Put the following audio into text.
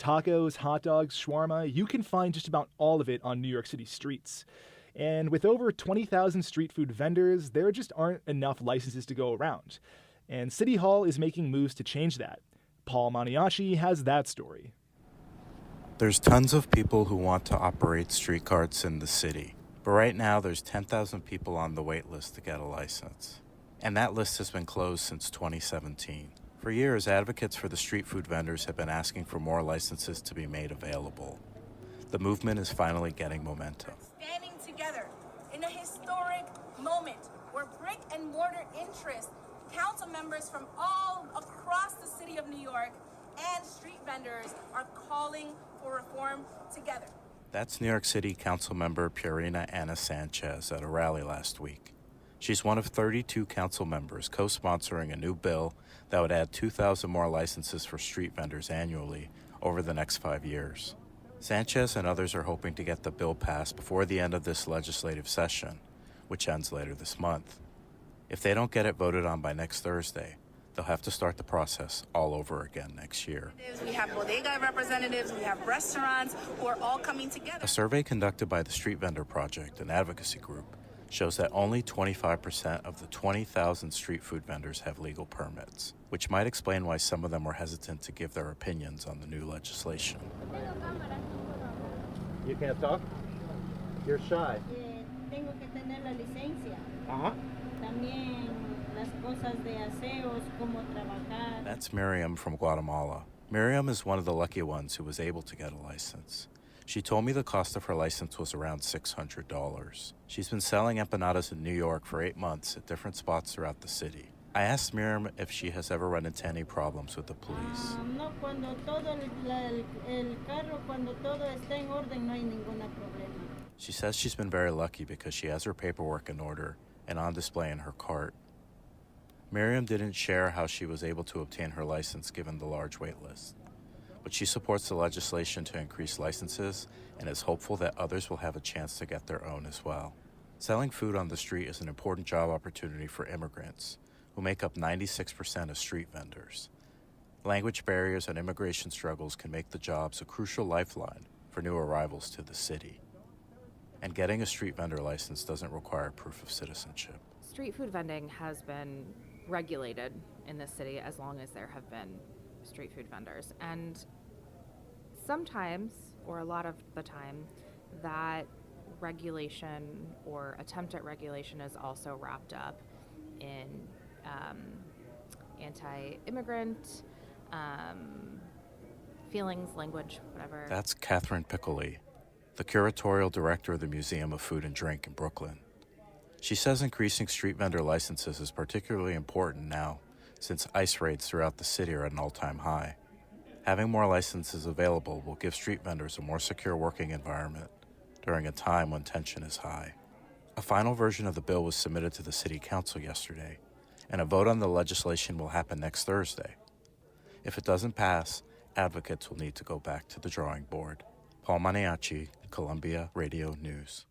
Tacos, hot dogs, shawarma, you can find just about all of it on New York City streets. And with over 20,000 street food vendors, there just aren't enough licenses to go around. And City Hall is making moves to change that. Paul Maniaci has that story. There's tons of people who want to operate street carts in the city. But right now, there's 10,000 people on the wait list to get a license. And that list has been closed since 2017. For years, advocates for the street food vendors have been asking for more licenses to be made available. The movement is finally getting momentum. Standing together in a historic moment where brick and mortar interests, council members from all across the city of New York, and street vendors are calling for reform together. That's New York City Council member Purina Ana Sanchez at a rally last week. She's one of 32 council members co-sponsoring a new bill that would add 2,000 more licenses for street vendors annually over the next 5 years. Sanchez and others are hoping to get the bill passed before the end of this legislative session, which ends later this month. If they don't get it voted on by next Thursday, they'll have to start the process all over again next year. We have bodega representatives, we have restaurants who are all coming together. A survey conducted by the Street Vendor Project, an advocacy group, shows that only 25% of the 20,000 street food vendors have legal permits, which might explain why some of them were hesitant to give their opinions on the new legislation. You can't talk? You're shy. Tengo que tener la licencia. Uh-huh. También las cosas de aseos, cómo trabajar. That's Miriam from Guatemala. Miriam is one of the lucky ones who was able to get a license. She told me the cost of her license was around $600. She's been selling empanadas in New York for 8 months at different spots throughout the city. I asked Miriam if she has ever run into any problems with the police. No, cuando todo el carro, cuando todo está en orden, no hay ningún problema. She says she's been very lucky because she has her paperwork in order and on display in her cart. Miriam didn't share how she was able to obtain her license given the large wait list. But she supports the legislation to increase licenses and is hopeful that others will have a chance to get their own as well. Selling food on the street is an important job opportunity for immigrants, who make up 96% of street vendors. Language barriers and immigration struggles can make the jobs a crucial lifeline for new arrivals to the city. And getting a street vendor license doesn't require proof of citizenship. Street food vending has been regulated in this city as long as there have been street food vendors. And sometimes, or a lot of the time, that regulation or attempt at regulation is also wrapped up in anti-immigrant feelings, language, whatever. That's Catherine Piccoli, the curatorial director of the Museum of Food and Drink in Brooklyn. She says increasing street vendor licenses is particularly important now, since ICE raids throughout the city are at an all-time high. Having more licenses available will give street vendors a more secure working environment during a time when tension is high. A final version of the bill was submitted to the City Council yesterday, and a vote on the legislation will happen next Thursday. If it doesn't pass, advocates will need to go back to the drawing board. Paul Maniaci, Columbia Radio News.